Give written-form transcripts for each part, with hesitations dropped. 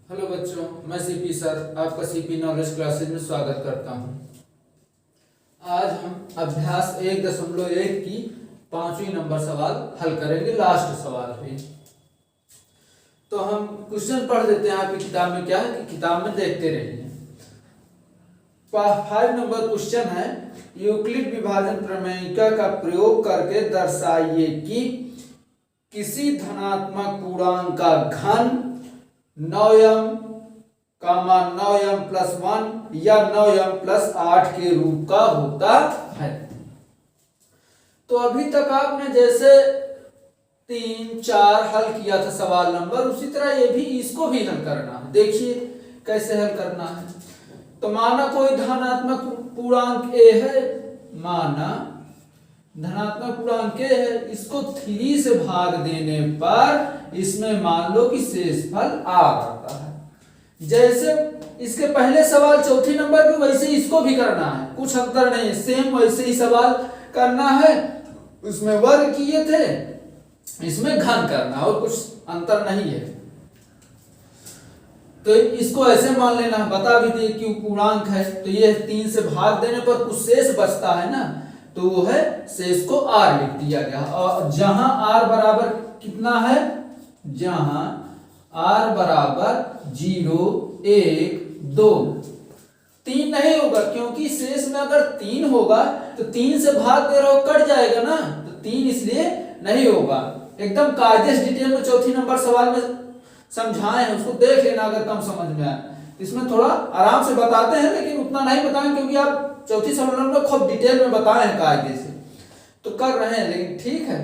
Hello बच्चों, मैं CP sir आपका सीपी नॉलेज क्लासेज में स्वागत करता हूं। आज हम अभ्यास 1.1 की 5वीं नंबर सवाल हल करेंगे, लास्ट सवाल है। तो हम क्वेश्चन पढ़ देते हैं। आपकी किताब में क्या है कि किताब में देखते रहिए। 5 नंबर क्वेश्चन है, यूक्लिड विभाजन प्रमेयिका का प्रयोग करके दर्शाइए कि किसी धनात्मक पूर्णांक का घन 9m, 9m + 1 या 9m + 8 के रूप का होता है। तो अभी तक आपने जैसे 3, 4 हल किया था सवाल नंबर, उसी तरह ये भी इसको भी हल करना है। देखिए कैसे हल करना है। तो माना कोई धनात्मक पूर्णांक a है, माना धनात्मक पूर्णांक a है, इसको 3 से भाग देने पर इसमें मान लो कि शेषफल r आता है। जैसे इसके पहले सवाल चौथी नंबर पे, वैसे इसको भी करना है, कुछ अंतर नहीं है, सेम वैसे ही सवाल करना है। उसमें वर्ग किए थे, इसमें घन करना, और कुछ अंतर नहीं है। तो इसको ऐसे मान लेना, बता भी दिए कि पूर्णांक है, तो ये 3 से भाग देने पर कुछ शेष बचता है ना, तो वो है शेष को r लिख दिया गया। और जहां r बराबर कितना है, जहां r बराबर 0, 1, 2, 3 नहीं होगा, क्योंकि शेष में अगर 3 होगा तो 3 से भाग दे रहे हो, कट जाएगा ना, तो 3 इसलिए नहीं होगा। एकदम कायदे से डिटेल में चौथी नंबर सवाल में समझाए हैं, उसको देख लेना अगर कम समझ में आए। इसमें थोड़ा आराम से बताते हैं, लेकिन उतना नहीं बताएं क्योंकि आप चौथी सवाल में खूब डिटेल में बताए हैं कायदे से, तो कर रहे हैं, लेकिन ठीक है।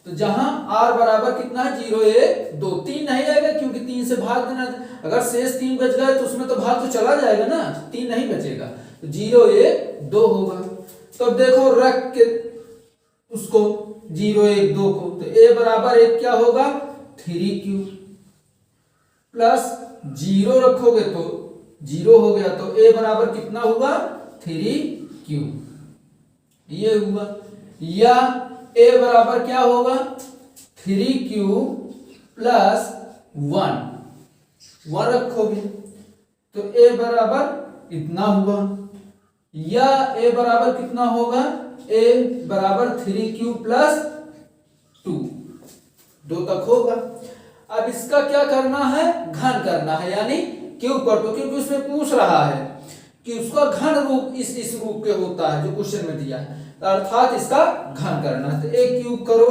तो जहां r बराबर कितना है, 0, 1, 2, 3 नहीं आएगा क्योंकि 3 से भाग देना, अगर शेष 3 बच गए तो उसमें तो भाग तो चला जाएगा ना, 3 नहीं बचेगा, तो 0, 1, 2 होगा। तो देखो रख के उसको 0, 1, 2 को, तो a बराबर 1 क्या होगा, 3q प्लस 0 रखोगे तो 0 हो गया, तो a बराबर कितना हुआ, 3q, ये हुआ। या a बराबर क्या होगा, 3q प्लस 1 रखोगे तो a बराबर इतना हुआ। या a बराबर कितना होगा, a बराबर 3q प्लस 2 तक होगा। अब इसका क्या करना है, घन करना है, यानी क्यूब कर दो, क्योंकि उसमें पूछ रहा है कि उसका घन रूप इस रूप के होता है जो क्वेश्चन में दिया है, अर्थात इसका घन करना है। तो a क्यूब करो,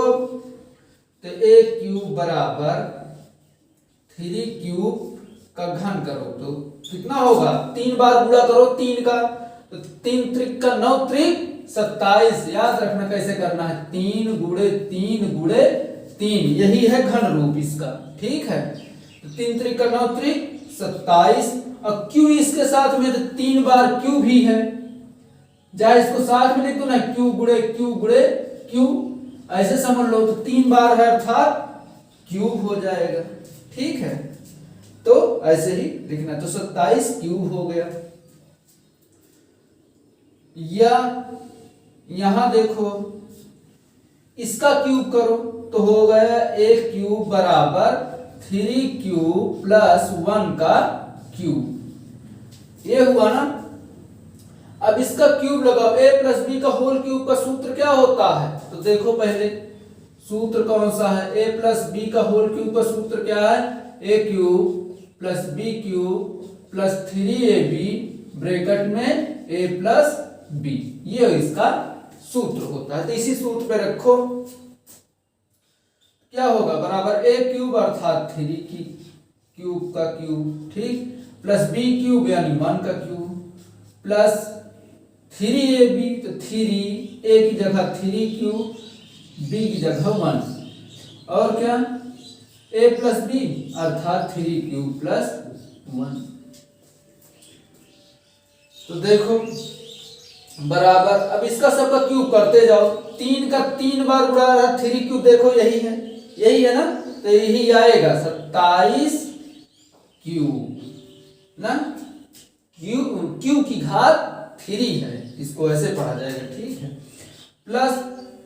तो a क्यूब बराबर 3q का घन करो तो कितना होगा, 3 बार गुणा करो 3 का, तो 3 त्रिक का 9 त्रिक 27। याद रखना कैसे करना है, 3 गुणे 3 गुणे 3, यही है घन रूप इसका, ठीक है। तो 3 त्रिक का 9 त्रिक 27, और q इसके साथ में, तो 3 बार q भी है, चाहे इसको साथ में लिख दो ना, q गुणे q, ऐसे समझ लो, तो 3 बार है अर्थात क्यूब हो जाएगा, ठीक है। तो ऐसे ही लिखना, तो 27 क्यूब हो गया। या यहां देखो इसका क्यूब करो तो हो गया 1 क्यूब बराबर 3q प्लस 1 का क्यूब, ये हुआ ना। अब इसका क्यूब लगाओ, a प्लस बी का होल क्यूब का सूत्र क्या होता है, तो देखो पहले सूत्र कौन सा है, a प्लस बी का होल क्यूब का सूत्र क्या है, a cube plus B cube plus 3ab bracket में a प्लस बी, ये इसका सूत्र होता है। तो इसी सूत्र पे रखो, क्या होगा, बराबर a क्यूब अर्थात 3 की क्यूब का क्यूब, ठीक, प्लस b क्यूब यानी 1 का क्यूब, प्लस 3ab, तो 3 a की जगह 3 क्यूब, b की जगह 1, और क्या a प्लस b अर्थात 3 क्यूब प्लस 1। तो देखो बराबर, अब इसका सबका क्यूब करते जाओ, 3 का 3 बार गुणा 3 क्यूब, देखो यही है ना, तो यही आएगा 27 क्यूब ना, क्यू की घात 3 है, इसको ऐसे पढ़ा जाएगा, ठीक है। प्लस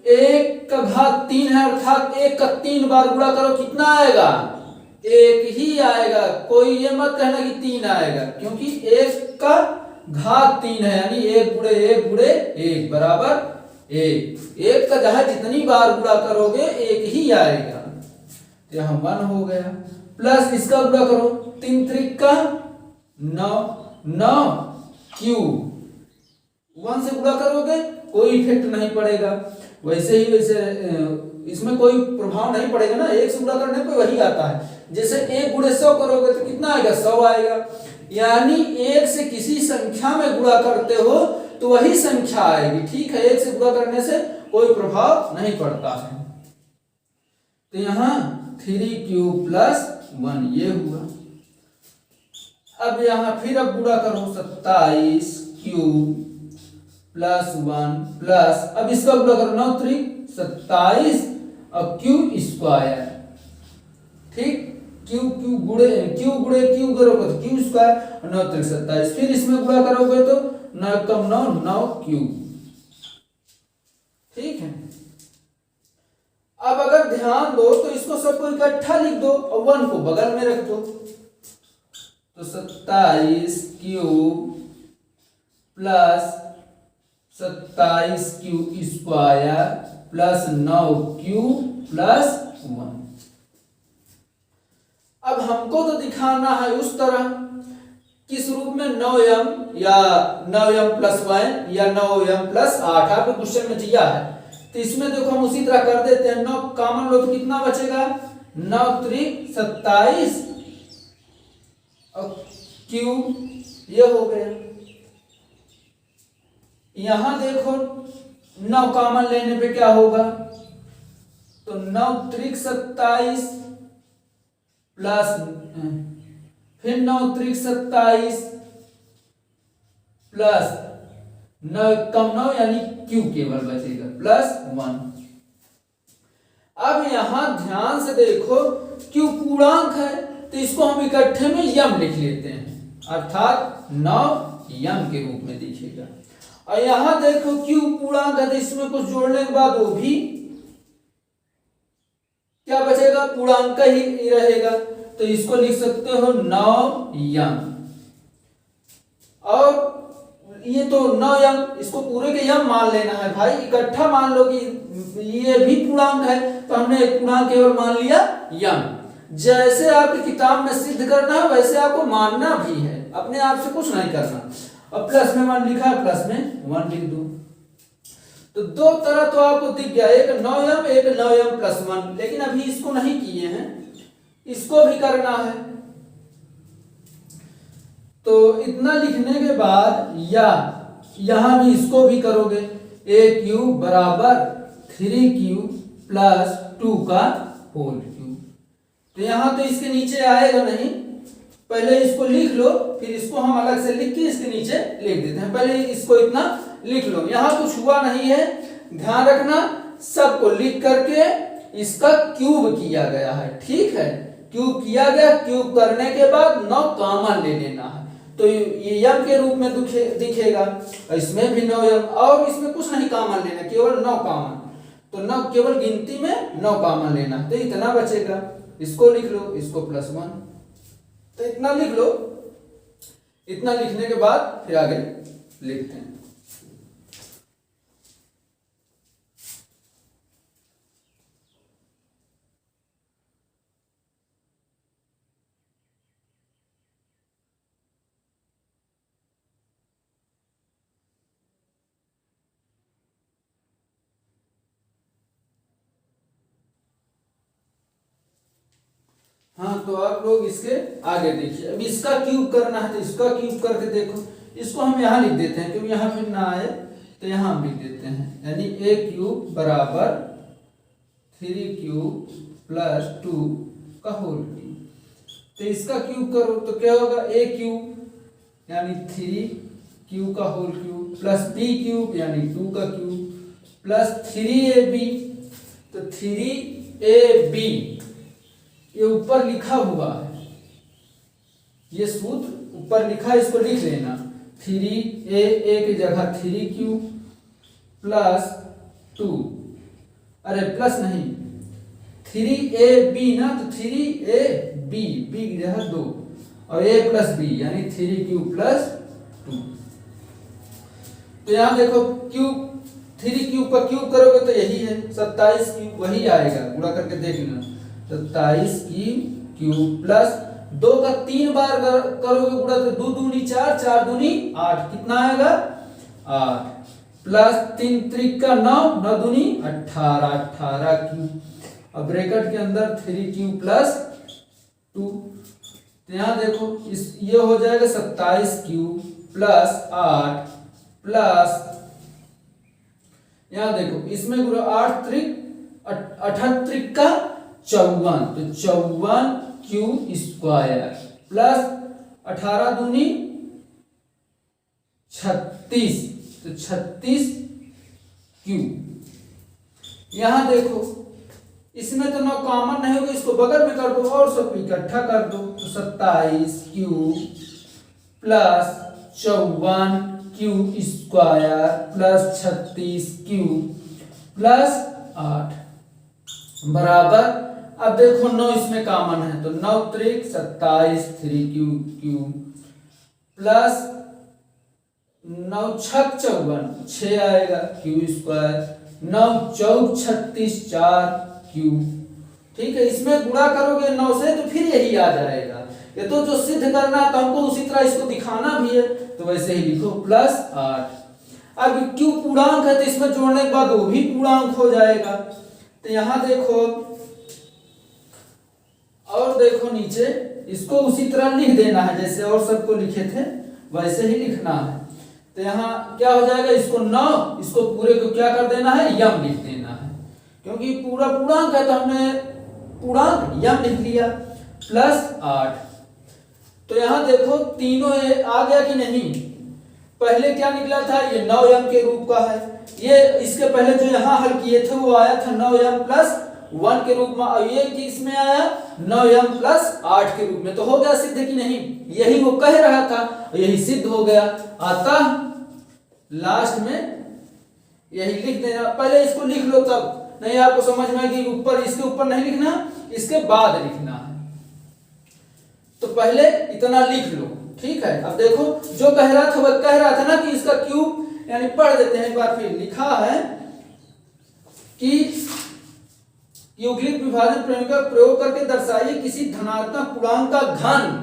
1 का घात 3 है, अर्थात 1 का 3 बार गुणा करो, कितना आएगा, एक ही आएगा, कोई ये मत कहना कि 3 आएगा, क्योंकि 1 का घात 3 है, यानी 1 गुणे 1 गुणे 1 बराबर 1। 1 का जहां जितनी बार गुणा करोगे 1 ही आएगा, तो यहां 1 हो गया। प्लस इसका गुणा करो, 3 त्रिक का 9, 9 क्यूब, 1 से गुणा करोगे कोई इफेक्ट नहीं पड़ेगा, वैसे ही वैसे इसमें कोई प्रभाव नहीं पड़ेगा ना, 1 से गुणा करने पे वही आता है। जैसे 1 गुणे 100 करोगे तो कितना आएगा, 100 आएगा। यानी 1 से किसी संख्या में गुणा करते हो तो वही संख्या आएगी, ठीक है। 1 से गुणा करने से कोई प्रभाव नहीं पड़ता है। तो यहाँ 3 क्यूब प्लस 1 ये हुआ। अब यहाँ फिर अब गुणा करो, 27 क्यूब प्लस 1 प्लस, अब इसका गुणा करो, 9 त्रिक 27 और क्यूब स्क्वायर, ठीक। क्यू गुणे क्यू करोगे तो क्यू स्क्वायर, 9 त्रिक 27, फिर इसमें गुणा करोगे तो 9 कम 9 9 क्यूब, ठीक है। अब अगर ध्यान दो तो इसको सबको इकट्ठा लिख दो और 1 को बगल में रख दो, तो 27 cube plus 27 cube square plus 9 cube plus 1। अब हमको तो दिखाना है उस तरह, किस रूप में, 9m या 9m प्लस 1 या 9m प्लस 8, आपको क्वेश्चन में दिया है। तो इसमें देखो हम उसी तरह कर देते हैं, 9 कॉमन लो तो कितना बचेगा, 9 त्रिक 27 और क्यूब ये हो गया। यहां देखो 9 कॉमन लेने पे क्या होगा, तो 9 त्रिक 27 प्लस, फिर 9 त्रिक 27 प्लस 9 कम 9 यानी क्यू केवल बचेगा प्लस 1। अब यहां ध्यान से देखो, क्यू पूर्णांक है तो इसको हम इकट्ठे में यम लिख लेते हैं, अर्थात 9 यम के रूप में दिखेगा। और यहां देखो क्यू पूर्णांक है तो इसमें कुछ जोड़ने के बाद वो भी क्या बचेगा, पूर्णांक ही रहेगा, तो इसको लिख सकते हो 9 यम। और ये तो 9 यम, इसको पूरे के यम मान लेना है भाई, इकट्ठा मान लो कि ये भी पूर्णांक है तो हमने एक पूर्णांक केवल मान लिया यम। जैसे आपकी किताब में सिद्ध करना है वैसे आपको मानना भी है, अपने आप से कुछ नहीं करना। अब प्लस में 1 लिखा है, प्लस में 1 लिख दो, तो 2 तरह तो आपको दिख गया, एक 9m एक 9m प्लस 1, लेकिन अभी इसको नहीं किए हैं, इसको भी करना है। तो इतना लिखने के बाद या यहां भी इसको भी करोगे, a क्यूब बराबर 3 क्यूब प्लस 2 का होल क्यूब। तो यहां तो इसके नीचे आएगा नहीं, पहले इसको लिख लो, फिर इसको हम अलग से लिख के इसके नीचे लिख देते हैं। पहले इसको इतना लिख लो, यहां कुछ हुआ नहीं है, ध्यान रखना, सबको लिख करके इसका क्यूब किया गया है, ठीक है। क्यूब किया गया, क्यूब करने के बाद 9 कॉमन ले लेना है, तो ये यम के रूप में दिखेगा, इसमें भी 9 यम, और इसमें कुछ नहीं कॉमन लेना, केवल 9 कॉमन, तो 9 केवल गिनती में 9 कॉमन लेना, तो इतना बचेगा, इसको लिख लो, इसको प्लस 1, तो इतना लिख लो। इतना लिखने के बाद फिर आगे लिखते हैं। हाँ, तो आप लोग इसके आगे देखिए, अब इसका क्यूब करना है तो इसका क्यूब करके देखो, इसको हम यहाँ लिख देते हैं क्योंकि यहाँ फिर ना आए तो यहाँ हम लिख देते हैं, यानी a क्यूब बराबर 3 क्यूब प्लस 2 का होल क्यूब। तो इसका क्यूब करो तो क्या होगा, a क्यूब यानी 3 क्यूब का whole cube plus b cube यानी 2 का क्यूब प्लस 3ab, तो 3ab ये ऊपर लिखा हुआ है, ये सूत्र ऊपर लिखा है, इसको लिख लेना, 3a की जगह 3 क्यूब प्लस 2, अरे प्लस नहीं 3ab ना, तो 3ab, बी जो है 2 और a प्लस बी यानी 3q प्लस 2। तो यहाँ देखो क्यूब, 3 क्यूब का क्यूब करोगे तो यही है 27 क्यूब, वही आएगा, गुणा करके देख लेना। 27 क्यूब प्लस 2 का 3 बार करोगे गुणा तो 2 दूनी 4, 4 दूनी 8, कितना आएगा 8, प्लस 3 त्रिक का 9, 9 दूनी 18, 18 क्यूब। अब ब्रैकेट के अंदर 3 क्यूब प्लस 2, तो यहाँ देखो इस ये हो जाएगा 27 क्यूब प्लस 8 प्लस, यहाँ देखो इसमें 8 त्रिक 38 का 54, तो 54 क्यूब स्क्वायर प्लस 18 दूनी 36, तो 36 क्यूब। यहाँ देखो इसमें तो 9 कॉमन नहीं होगा, इसको बगल में कर दो और सबको इकट्ठा कर दो, तो 27 cube plus 54 cube square plus 36 cube plus 8 बराबर, अब देखो 9 इसमें कॉमन है तो 9 त्रिक 27, 3 क्यूब प्लस 9 छक 54, 6 आएगा क्यूब स्क्वायर, 9 चौक 36, 4 क्यूब। ठीक है, इसमें गुणा करोगे 9 से तो फिर यही आ जाएगा। ये तो जो सिद्ध करना है तो हमको उसी तरह इसको दिखाना भी है, तो वैसे ही लिखो प्लस 8। अब क्यों पूर्णांक है तो इसमें जोड़ने के बाद वो भी पूर्णांक हो जाएगा। तो यहां देखो और देखो नीचे इसको उसी तरह लिख देना है जैसे और सबको लिखे थे वैसे ही लिखना है। तो यहाँ क्या हो जाएगा, इसको 9 इसको पूरे को क्या कर देना है यम लिख देना है, क्योंकि पूरा पूर्णांक है तो हमने पूर्णांक यम लिख लिया प्लस 8। तो यहाँ देखो तीनों आ गया कि नहीं, पहले क्या निकला था ये 9m के रूप का है, ये इसके पहले जो यहाँ हल किए थे वो आया था 9m प्लस 1 के रूप में, और ये किसमें आया 9m प्लस 8 के रूप में। तो हो गया सिद्ध कि नहीं, यही वो कह रहा था और यही सिद्ध हो गया। अतः लास्ट में यही लिख देना, पहले इसको लिख लो तब नहीं आपको समझ में आएगी, ऊपर इसके ऊपर नहीं लिखना, इसके बाद लिखना है। तो पहले इतना लिख लो, ठीक है। अब देखो जो कह रहा था वह कह रहा था ना कि इसका क्यूब, यानी पढ़ देते हैं एक बार फिर। लिखा है कि यूक्लिड विभाजन प्रमेय का प्रयोग करके दर्शाइए किसी धनात्मक पूर्णांक का घन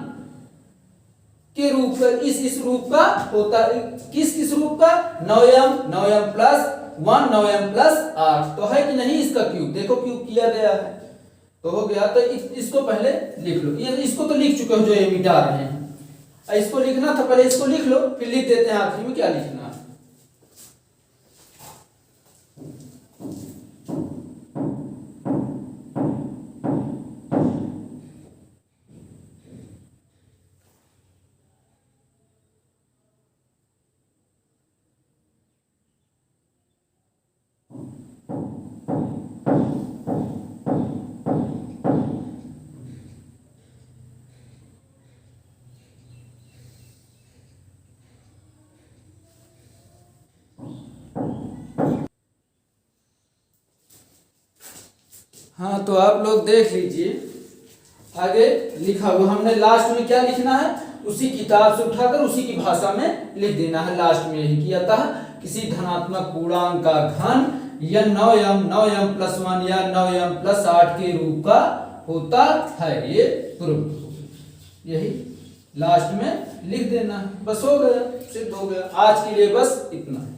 के रूप में इस रूप का होता है, किस रूप का 9m प्लस 1 9m प्लस 8, तो है कि नहीं इसका क्यूब, देखो क्यूब किया गया है तो हो गया। तो इसको पहले लिख लो, ये इसको तो लिख चुके हो जो ये मिटा रहे हैं, इसको लिखना था पहले इसको लिख लो फिर लिख देते हैं आखिर में क्या लिखना। हाँ तो आप लोग देख लीजिए आगे लिखा हुआ, हमने लास्ट में क्या लिखना है उसी किताब से उठाकर उसी की भाषा में लिख देना है। लास्ट में यही किया था, किसी धनात्मक पूर्णांक का घन या 9m प्लस 1 या 9m प्लस 8 के रूप का होता है, ये प्रूफ, यही लास्ट में लिख देना है। बस हो गया, सिद्ध हो गया। आज के लिए बस इतना।